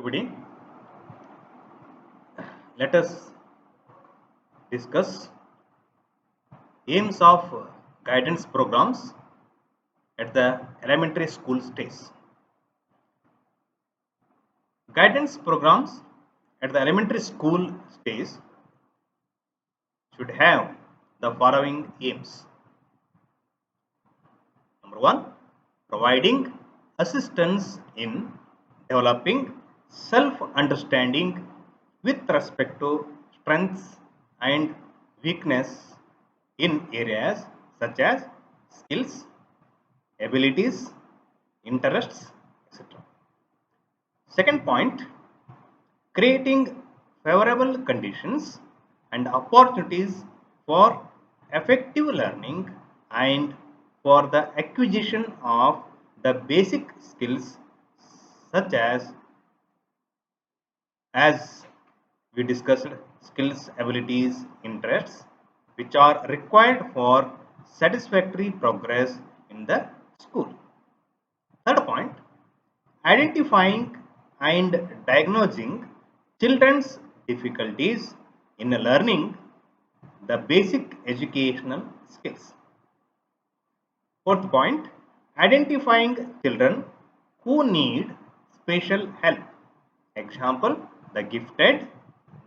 everybody. Let us discuss aims of guidance programs at the elementary school stage. Guidance programs at the elementary school stage should have the following aims. Number one, providing assistance in developing self-understanding with respect to strengths and weakness in areas such as skills, abilities, interests, etc. Second point, creating favorable conditions and opportunities for effective learning and for the acquisition of the basic skills such as we discussed skills, abilities, interests which are required for satisfactory progress in the school. Third point, identifying and diagnosing children's difficulties in learning the basic educational skills. Fourth point, identifying children who need special help. Example, the gifted,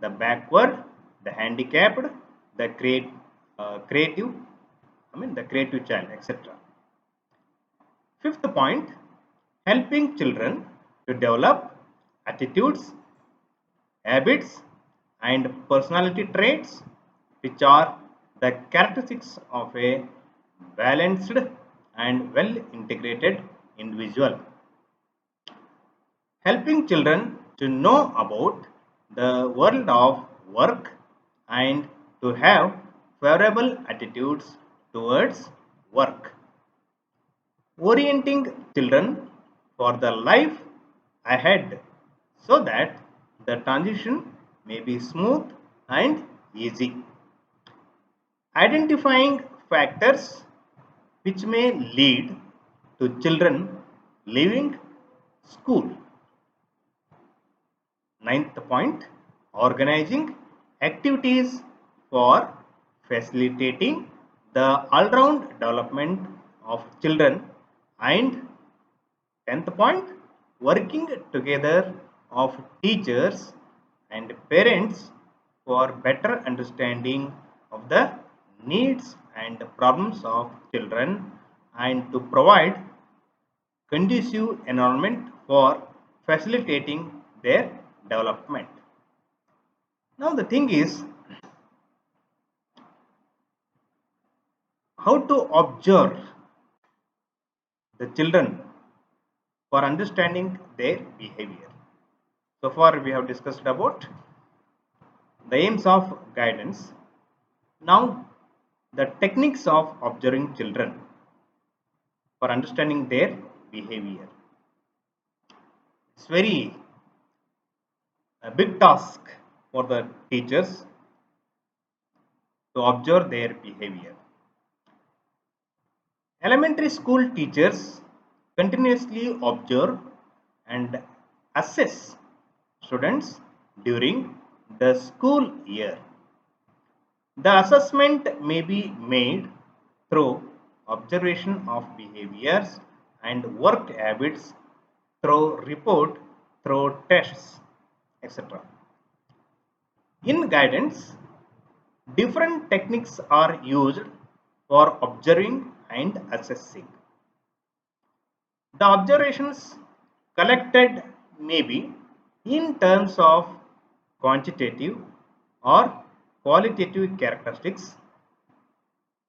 the backward, the handicapped, the creative, the creative child, etc. Fifth point, helping children to develop attitudes, habits, and personality traits which are the characteristics of a balanced and well integrated individual. Helping children to know about the world of work and to have favorable attitudes towards work. Orienting children for the life ahead so that the transition may be smooth and easy. Identifying factors which may lead to children leaving school. Ninth point, organizing activities for facilitating the all-round development of children. And 10th point, working together of teachers and parents for better understanding of the needs and problems of children and to provide conducive environment for facilitating their development. Now the thing is how to observe the children for understanding their behavior. So far we have discussed about the aims of guidance. Now the techniques of observing children for understanding their behavior. It's very a big task for the teachers to observe their behavior. Elementary school teachers continuously observe and assess students during the school year. The assessment may be made through observation of behaviors and work habits through report, through tests, etc. In guidance, different techniques are used for observing and assessing. The observations collected may be in terms of quantitative or qualitative characteristics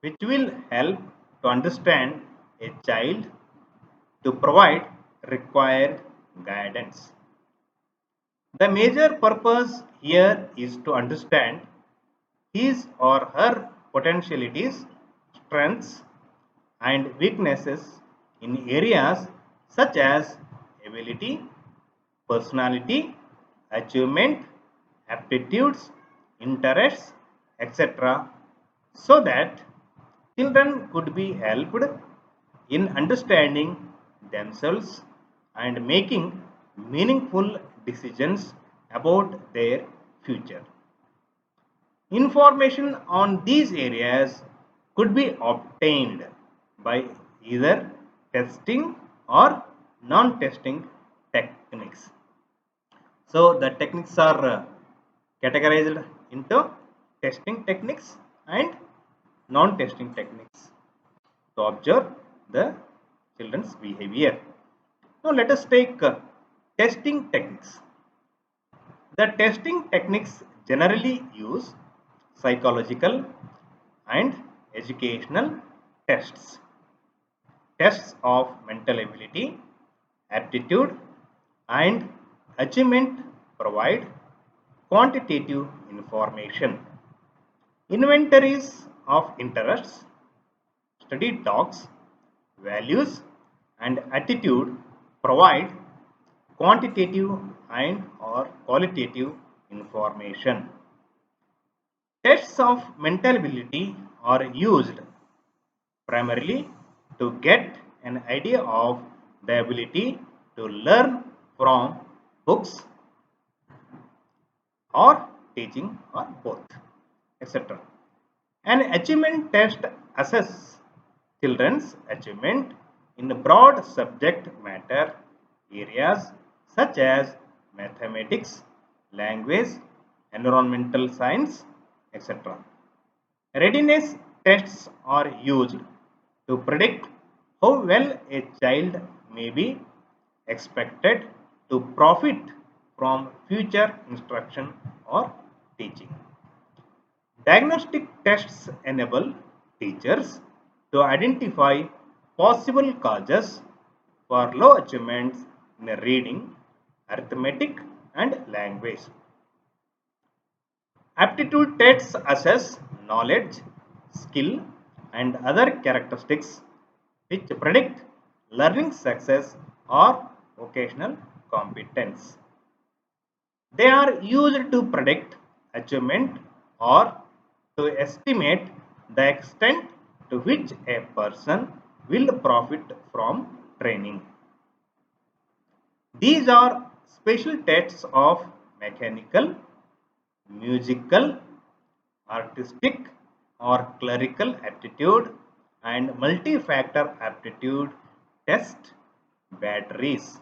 which will help to understand a child to provide required guidance. The major purpose here is to understand his or her potentialities, strengths, and weaknesses in areas such as ability, personality, achievement, aptitudes, interests, etc., so that children could be helped in understanding themselves and making meaningful decisions about their future. Information on these areas could be obtained by either testing or non-testing techniques. So the techniques are categorized into testing techniques and non-testing techniques to observe the children's behavior. Now let us take testing techniques. The testing techniques generally use psychological and educational tests. Tests of mental ability, aptitude, and achievement provide quantitative information. Inventories of interests, study talks, values, and attitude provide quantitative and or qualitative information. Tests of mental ability are used primarily to get an idea of the ability to learn from books or teaching or both, etc. An achievement test assesses children's achievement in broad subject matter areas such as mathematics, language, environmental science, etc. Readiness tests are used to predict how well a child may be expected to profit from future instruction or teaching. Diagnostic tests enable teachers to identify possible causes for low achievements in reading, arithmetic, and language. Aptitude tests assess knowledge, skill, and other characteristics which predict learning success or vocational competence. They are used to predict achievement or to estimate the extent to which a person will profit from training. These are special tests of mechanical, musical, artistic, or clerical aptitude and multi-factor aptitude test batteries.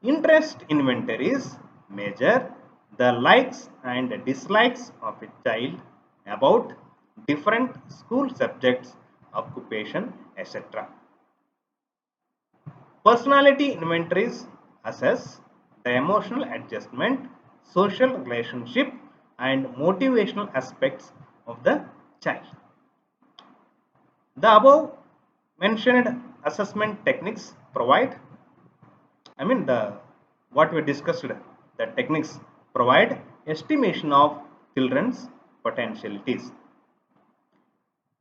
Interest inventories measure the likes and dislikes of a child about different school subjects, occupation, etc. Personality inventories assess the emotional adjustment, social relationship, and motivational aspects of the child. The above mentioned assessment techniques provide, the what we discussed, the techniques provide estimation of children's potentialities.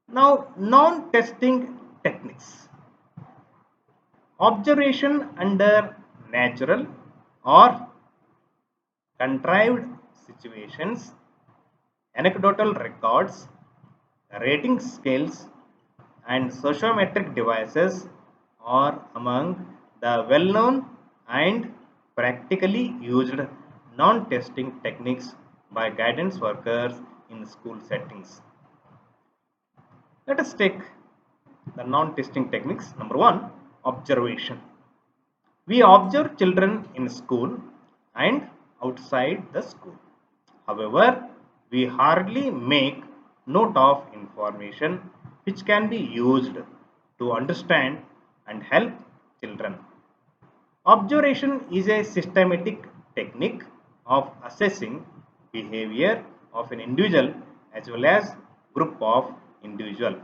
Now, non-testing techniques. Observation under natural or contrived situations, anecdotal records, rating scales, and sociometric devices are among the well-known and practically used non-testing techniques by guidance workers in school settings. Let us take the non-testing techniques. Number one, observation. We observe children in school and outside the school. However, we hardly make note of information which can be used to understand and help children. Observation is a systematic technique of assessing behavior of an individual as well as group of individual.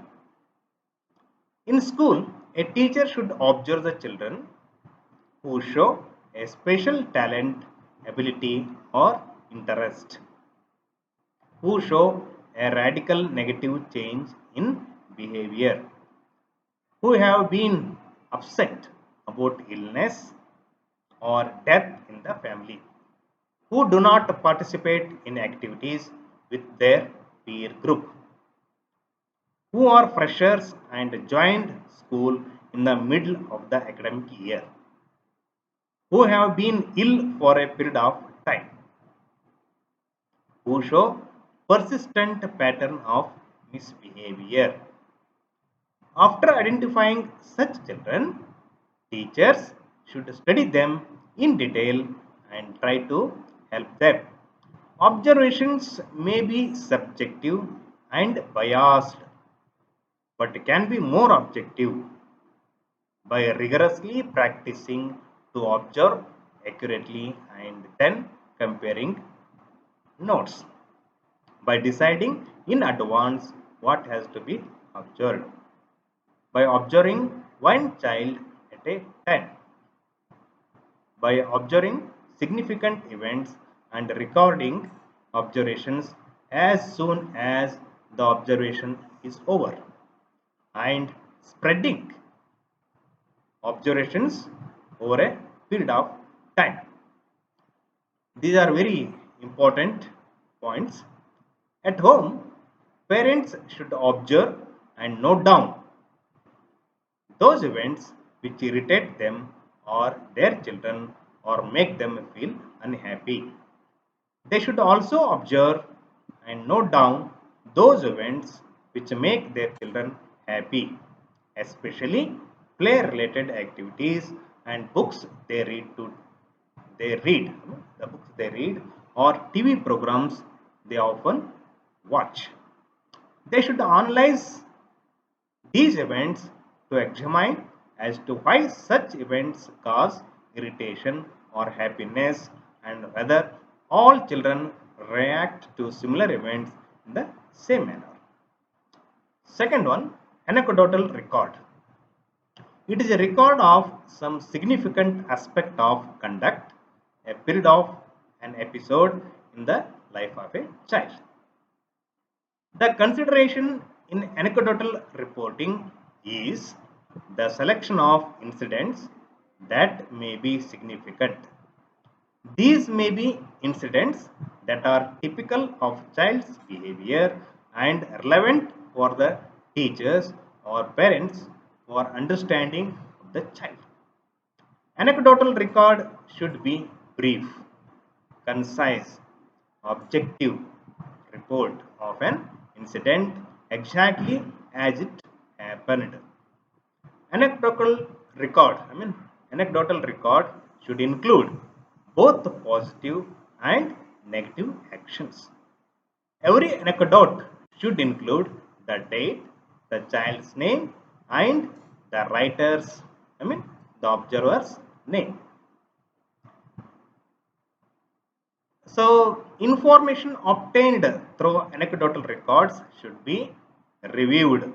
In school, a teacher should observe the children who show a special talent, ability, or interest, who show a radical negative change in behavior, who have been upset about illness or death in the family, who do not participate in activities with their peer group, who are freshers and joined school in the middle of the academic year, who have been ill for a period of time, who show persistent pattern of misbehavior. After identifying such children, teachers should study them in detail and try to help them. Observations may be subjective and biased, but can be more objective by rigorously practicing to observe accurately and then comparing notes, by deciding in advance what has to be observed, by observing one child at a time, by observing significant events and recording observations as soon as the observation is over, and spreading observations over a period of time. These are very important points. At home, parents should observe and note down those events which irritate them or their children or make them feel unhappy. They should also observe and note down those events which make their children happy, especially play related activities and books they read, the books they read or TV programs they often watch. They should analyze these events to examine as to why such events cause irritation or happiness and whether all children react to similar events in the same manner. Second one, anecdotal record. It is a record of some significant aspect of conduct, a period of an episode in the life of a child. The consideration in anecdotal reporting is the selection of incidents that may be significant. These may be incidents that are typical of child's behavior and relevant for the teachers or parents for understanding of the child. Anecdotal record should be brief, concise, objective report of an incident exactly as it happened. Anecdotal record, anecdotal record should include both positive and negative actions. Every anecdote should include the date, the child's name, and the writer's, the observer's name. So, information obtained through anecdotal records should be reviewed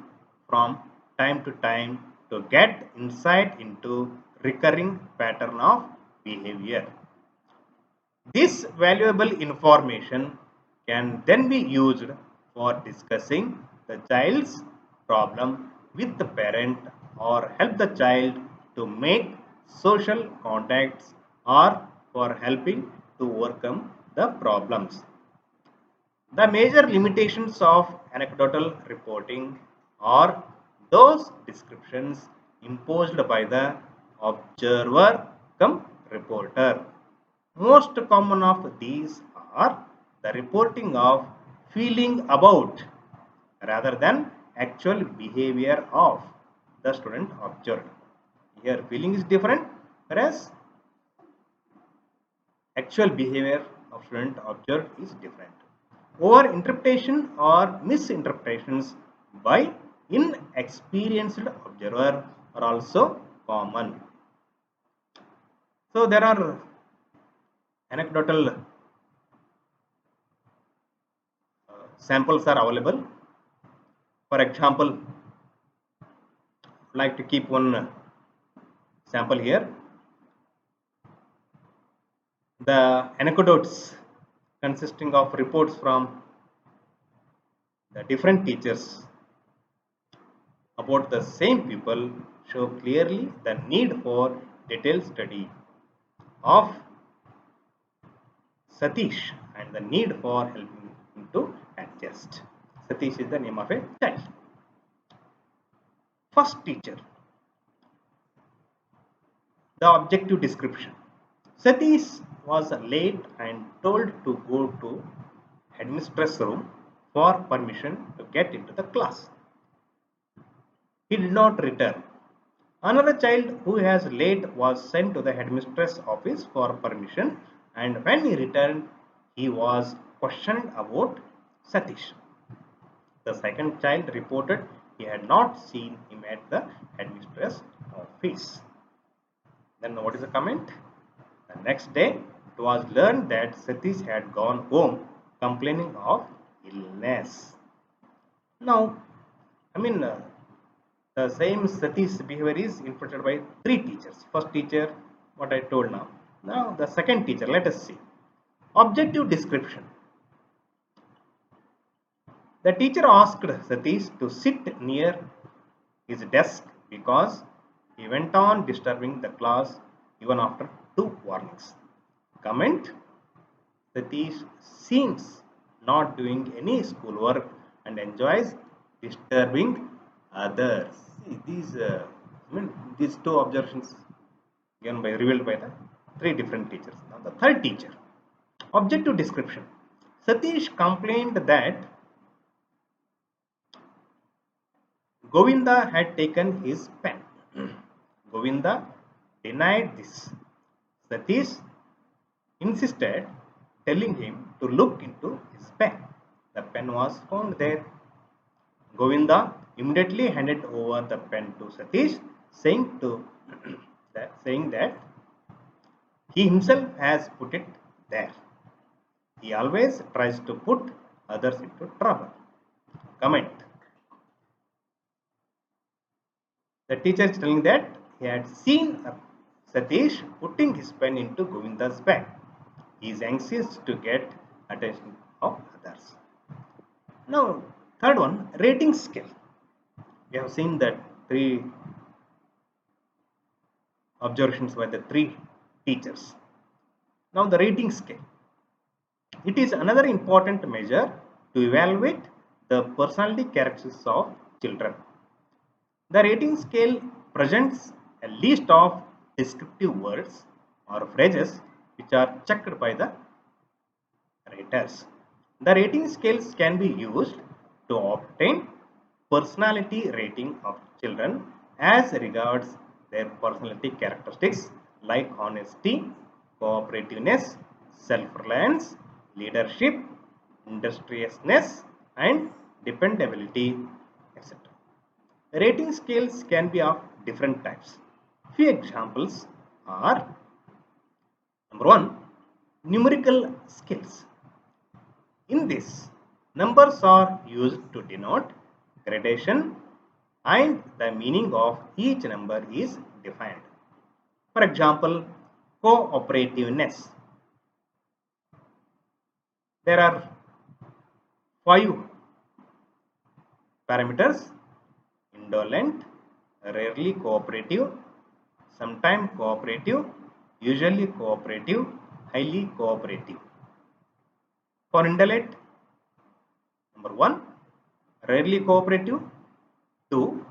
from time to time to get insight into recurring pattern of behavior. This valuable information can then be used for discussing the child's problem with the parent or help the child to make social contacts or for helping to overcome the problems. The major limitations of anecdotal reporting are those descriptions imposed by the observer come reporter. Most common of these are the reporting of feeling about rather than actual behavior of the student observed. Here feeling is different, whereas actual behavior of student observed is different. Over interpretation or misinterpretations by inexperienced observer are also common. So there are anecdotal samples are available. For example, I'd like to keep one sample here. The anecdotes consisting of reports from the different teachers about the same people show clearly the need for detailed study of Satish and the need for helping him to adjust. Satish is the name of a child. First teacher, the objective description. Satish was late and told to go to headmistress room for permission to get into the class. He did not return. Another child who was late was sent to the headmistress office for permission, and when he returned, he was questioned about Satish. The second child reported he had not seen him at the headmistress office. Then what is the comment? The next day, it was learned that Satish had gone home complaining of illness. Now, I mean, the same Satish behavior is interpreted by three teachers. First teacher, what I told now. Now, the second teacher, let us see. Objective description. The teacher asked Satish to sit near his desk because he went on disturbing the class even after two warnings. Comment: Satish seems not doing any schoolwork and enjoys disturbing others. See, these two observations given by revealed by the three different teachers. Now the third teacher. Objective description. Satish complained that Govinda had taken his pen. Govinda denied this. Satish insisted, telling him to look into his pen. The pen was found there. Govinda immediately handed over the pen to Satish, saying that he himself has put it there. He always tries to put others into trouble. Comment. The teacher is telling that he had seen Satish putting his pen into Govinda's bag. He is anxious to get attention of others. Now, third one, rating scale. We have seen that three observations by the three teachers. Now, the rating scale. It is another important measure to evaluate the personality characteristics of children. The rating scale presents a list of descriptive words or phrases which are checked by the raters. The rating scales can be used to obtain personality rating of children as regards their personality characteristics like honesty, cooperativeness, self-reliance, leadership, industriousness, and dependability, etc. Rating scales can be of different types. Few examples are: number one, numerical scales. In this, numbers are used to denote gradation and the meaning of each number is defined. For example, cooperativeness. There are 5 parameters: indolent, rarely cooperative, sometimes cooperative, usually cooperative, highly cooperative. For indolent, number 1, rarely cooperative. 2,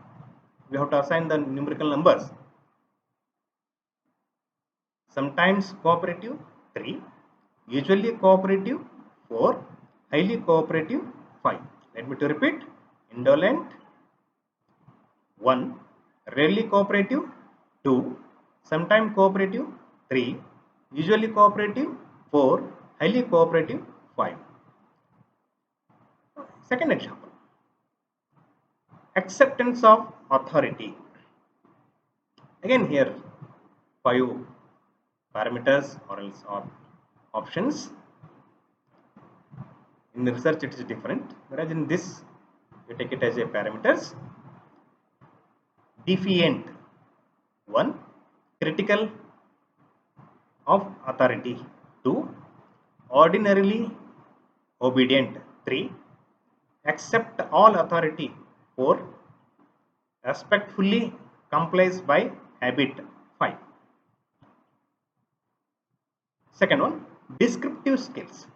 we have to assign the numerical numbers. Sometimes cooperative, 3, usually cooperative, 4, highly cooperative, 5. Let me to repeat: indolent, 1, rarely cooperative, 2, sometimes cooperative, 3, usually cooperative, 4, highly cooperative, 5. Second example, acceptance of authority. Again here 5 parameters or else options. In research it is different, whereas in this you take it as a parameters. Defiant, 1, critical of authority, 2, ordinarily obedient, 3, accept all authority, 4, respectfully complies by habit, 5. Second one, descriptive skills.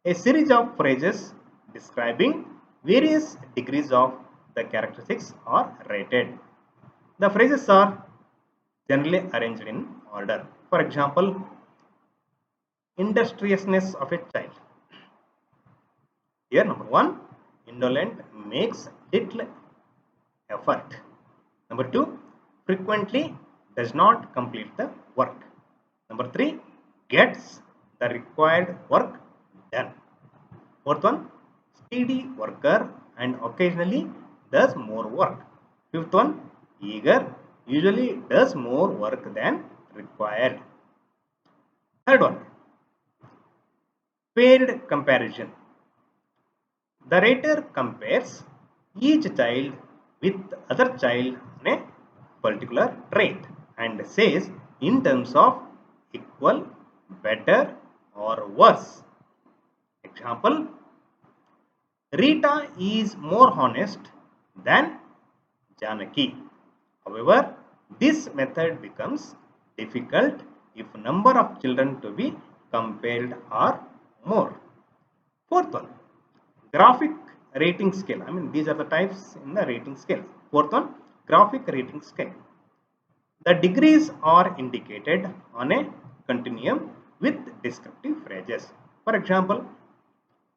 A series of phrases describing various degrees of the characteristics are rated. The phrases are generally arranged in order. For example, industriousness of a child. Here, number one, indolent makes little effort. Number two, frequently does not complete the work. Number three, gets the required work done. Fourth one, steady worker and occasionally does more work. Fifth one, eager usually does more work than required. Third one, paired comparison. The writer compares each child with other child on a particular trait and says in terms of equal, better or worse. Example, Rita is more honest than Janaki. However, this method becomes difficult if number of children to be compared are more. Fourth one, graphic rating scale. I mean, these are the types in the rating scale. Fourth one, graphic rating scale. The degrees are indicated on a continuum with descriptive phrases. For example,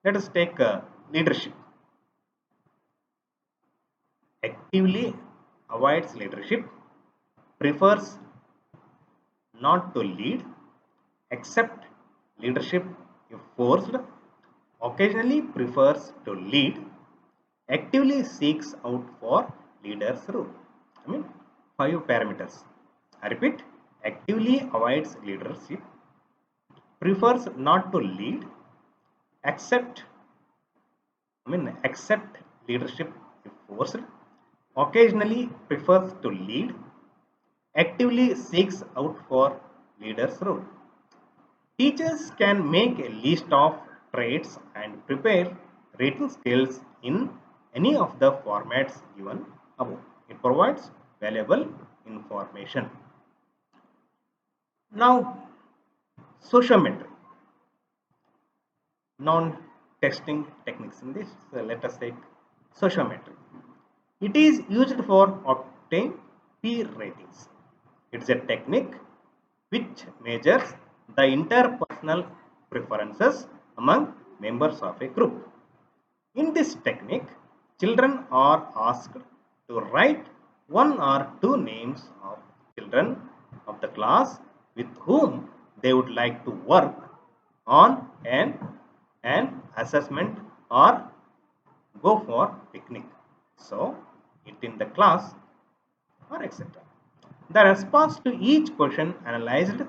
let us take leadership. Actively avoids leadership, prefers not to lead, accept leadership if forced, occasionally prefers to lead, actively seeks out for leaders role. I mean, five parameters. I repeat, actively avoids leadership, prefers not to lead, accept accept leadership if forced, occasionally prefers to lead, actively seeks out for leaders role. Teachers can make a list of traits and prepare rating scales in any of the formats given above. It provides valuable information. Now, sociometry, non-testing techniques in this. So let us take sociometry. It is used for obtain peer ratings. It is a technique which measures the interpersonal preferences among members of a group. In this technique, children are asked to write one or two names of children of the class with whom they would like to work on an assessment or go for picnic. So, it in the class or etc. The response to each question analyzed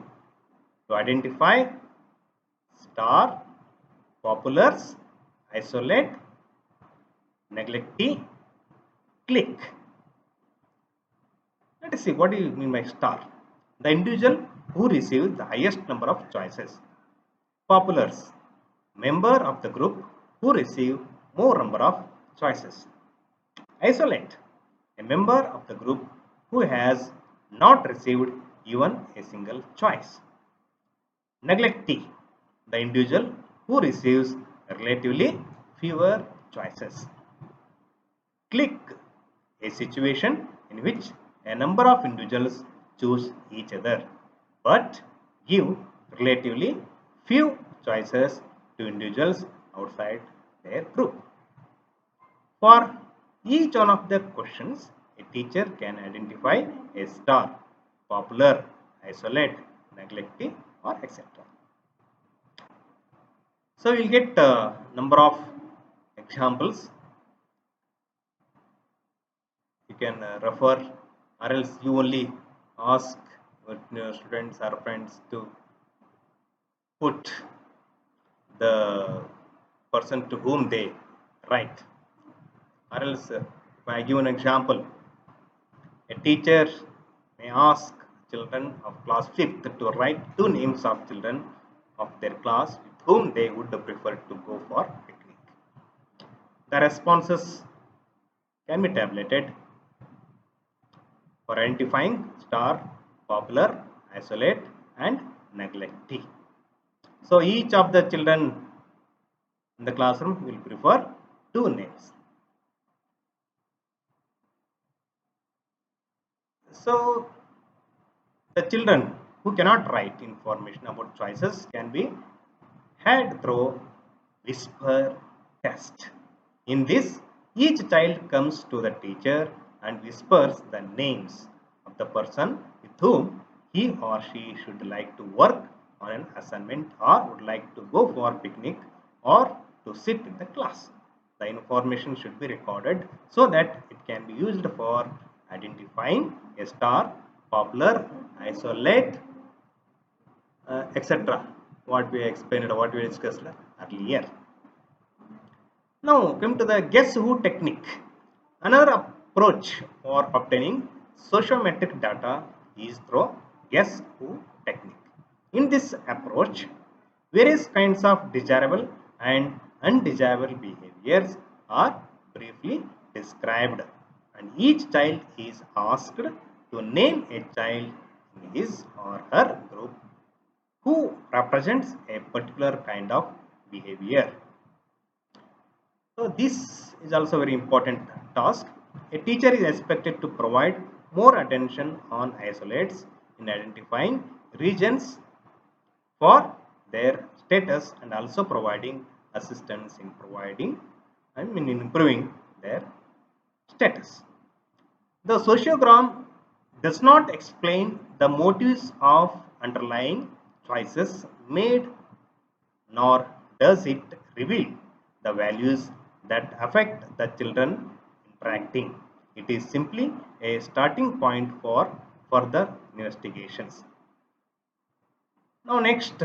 to identify star, populars, isolate, neglectee, click. Let us see what do you mean by star. The individual who receives the highest number of choices. Populars, member of the group who receive more number of choices. Isolate, a member of the group who has not received even a single choice. Neglectee, the individual who receives relatively fewer choices. Click, a situation in which a number of individuals choose each other but give relatively few choices to individuals outside their group. For each one of the questions, a teacher can identify a star, popular, isolate, neglectee, or etc. So we'll get a number of examples. You can refer, or else you only ask your students or friends to put the person to whom they write. Or else, if I give an example, a teacher may ask children of class 5th to write two names of children of their class with whom they would prefer to go for picnic. The responses can be tabulated for identifying star, popular, isolate, and neglectee. So each of the children in the classroom will prefer two names. So the children who cannot write information about choices can be had through whisper test. In this, each child comes to the teacher and whispers the names of the person with whom he or she should like to work on an assignment or would like to go for picnic or to sit in the class. The information should be recorded so that it can be used for identifying a star, popular, isolate, etc. What we explained, what we discussed earlier. Now, come to the guess who technique. Another approach for obtaining sociometric data is through guess who technique. In this approach, various kinds of desirable and undesirable behaviors are briefly described, and each child is asked to name a child in his or her group who represents a particular kind of behavior. So this is also a very important task. A teacher is expected to provide more attention on isolates in identifying regions for their status and also providing assistance in improving their status. The sociogram does not explain the motives of underlying choices made, nor does it reveal the values that affect the children interacting. It is simply a starting point for further investigations. Now, next,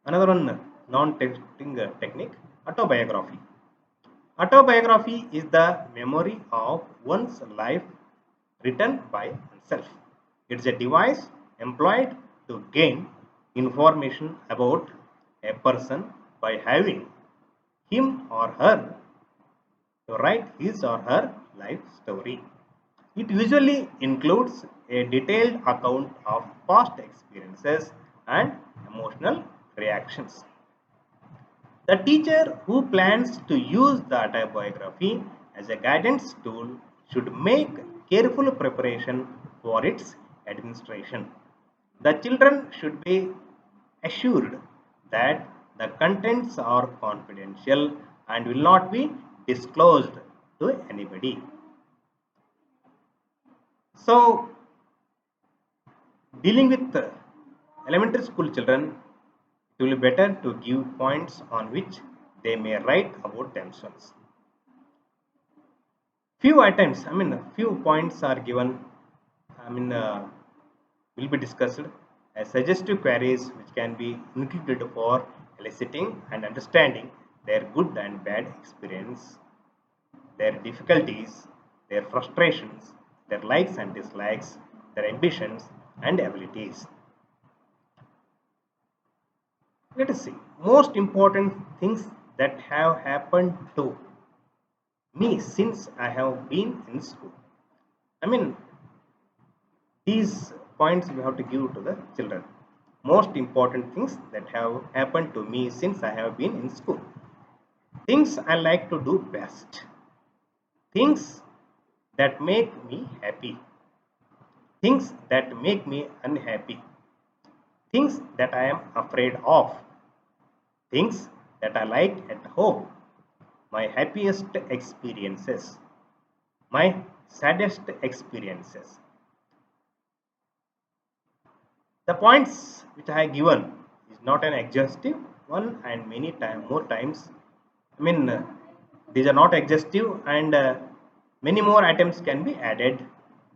another one non-testing technique, autobiography. Autobiography is the memory of one's life written by oneself. It's a device employed to gain information about a person by having him or her to write his or her life story. It usually includes a detailed account of past experiences and emotional reactions. The teacher who plans to use the autobiography as a guidance tool should make careful preparation for its administration. The children should be assured that the contents are confidential and will not be disclosed to anybody. So, dealing with elementary school children, it will be better to give points on which they may write about themselves. Few items, few points are given, I mean, will be discussed as suggestive queries which can be included for eliciting and understanding their good and bad experience, their difficulties, their frustrations, their likes and dislikes, their ambitions and abilities. Let us see. Most important things that have happened to me since I have been in school. I mean, these points we have to give to the children. Most important things that have happened to me since I have been in school. Things I like to do best. Things that make me happy. Things that make me unhappy. Things that I am afraid of. Things that I like at home. My happiest experiences. My saddest experiences. The points which I have given is not an exhaustive one, and many more times. I mean, these are not exhaustive, and many more items can be added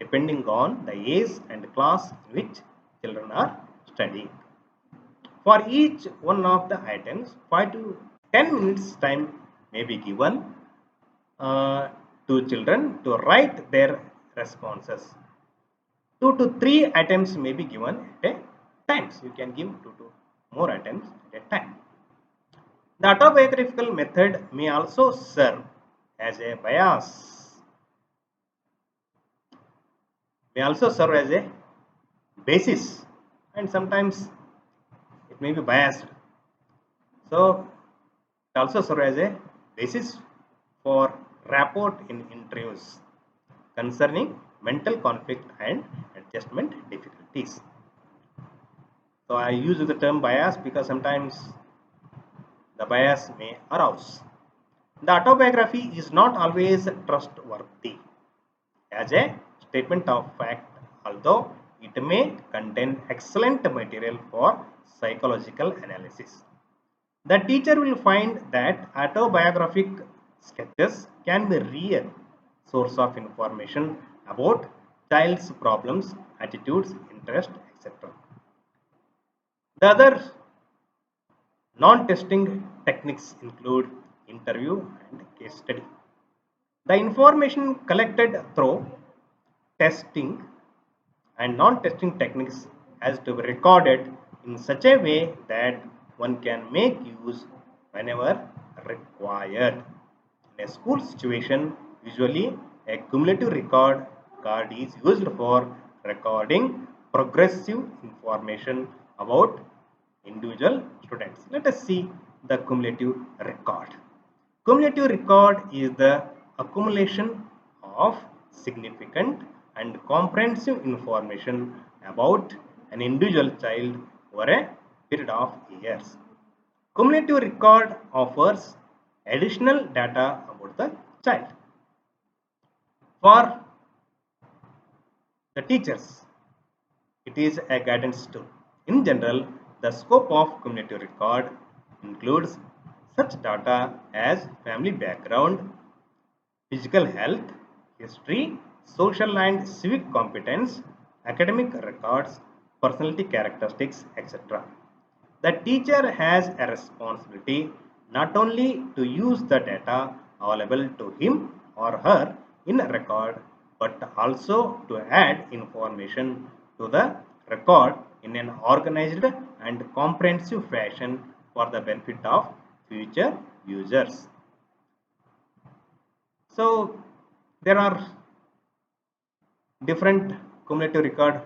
depending on the age and class in which children are studying. For each one of the items, 5 to 10 minutes time may be given uh, to children to write their responses. 2 to 3 items may be given at a time. So you can give 2 to more items at a time. The autobiographical method may also serve as a bias, may also serve as a basis, and sometimes it may be biased. So it also serve as a basis for rapport in interviews concerning mental conflict and adjustment difficulties. So I use the term bias because sometimes the bias may arouse. The autobiography is not always trustworthy as a statement of fact, although it may contain excellent material for psychological analysis. The teacher will find that autobiographic sketches can be real source of information about child's problems, attitudes, interests, etc. The other non-testing techniques include interview and case study. The information collected through testing and non-testing techniques has to be recorded in such a way that one can make use whenever required. In a school situation, usually a cumulative record card is used for recording progressive information about individual students. Let us see the cumulative record. Cumulative record is the accumulation of significant and comprehensive information about an individual child over a period of years. Cumulative record offers additional data about the child. For the teachers, it is a guidance tool. In general, the scope of cumulative record includes such data as family background, physical health, history, social and civic competence, academic records, personality characteristics, etc. The teacher has a responsibility not only to use the data available to him or her in a record but also to add information to the record in an organized and comprehensive fashion for the benefit of future users. So there are different cumulative record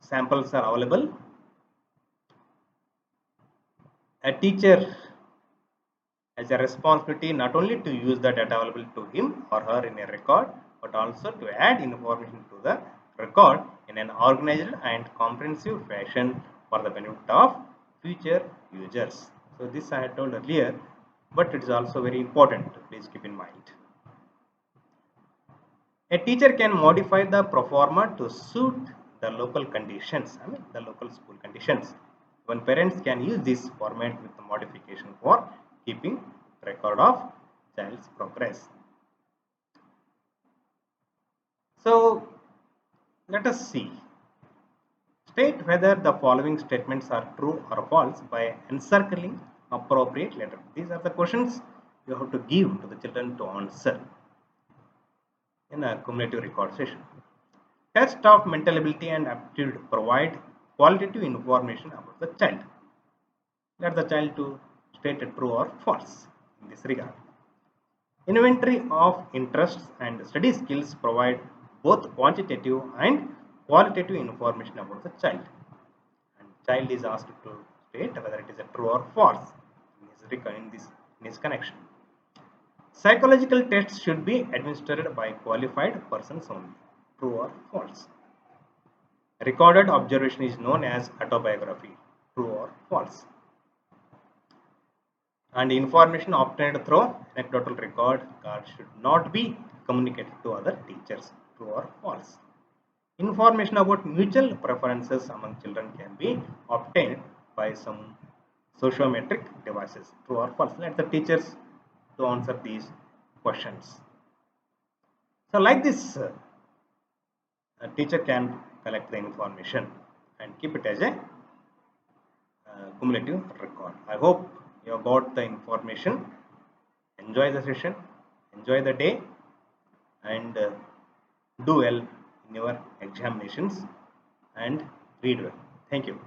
samples are available. A teacher has a responsibility not only to use the data available to him or her in a record but also to add information to the record in an organized and comprehensive fashion for the benefit of future users. So this I had told earlier, but it is also very important. Please keep in mind. A teacher can modify the proforma to suit the local conditions, the local school conditions. When parents can use this format with the modification for keeping record of child's progress. So let us see. State whether the following statements are true or false by encircling appropriate letter. These are the questions you have to give to the children to answer in a cumulative record session. Test of mental ability and aptitude provide qualitative information about the child. Let the child to state true or false in this regard. Inventory of interests and study skills provide both quantitative and qualitative information about the child. And child is asked to state whether it is a true or false in his connection. Psychological tests should be administered by qualified persons only. True or false? Recorded observation is known as autobiography. True or false? And information obtained through anecdotal record card should not be communicated to other teachers. True or false? Information about mutual preferences among children can be obtained by some sociometric devices. True or false? Let the teachers to answer these questions. So like this, a teacher can collect the information and keep it as a cumulative record. I hope you have got the information. Enjoy the session, enjoy the day, and do well in your examinations and read well. Thank you.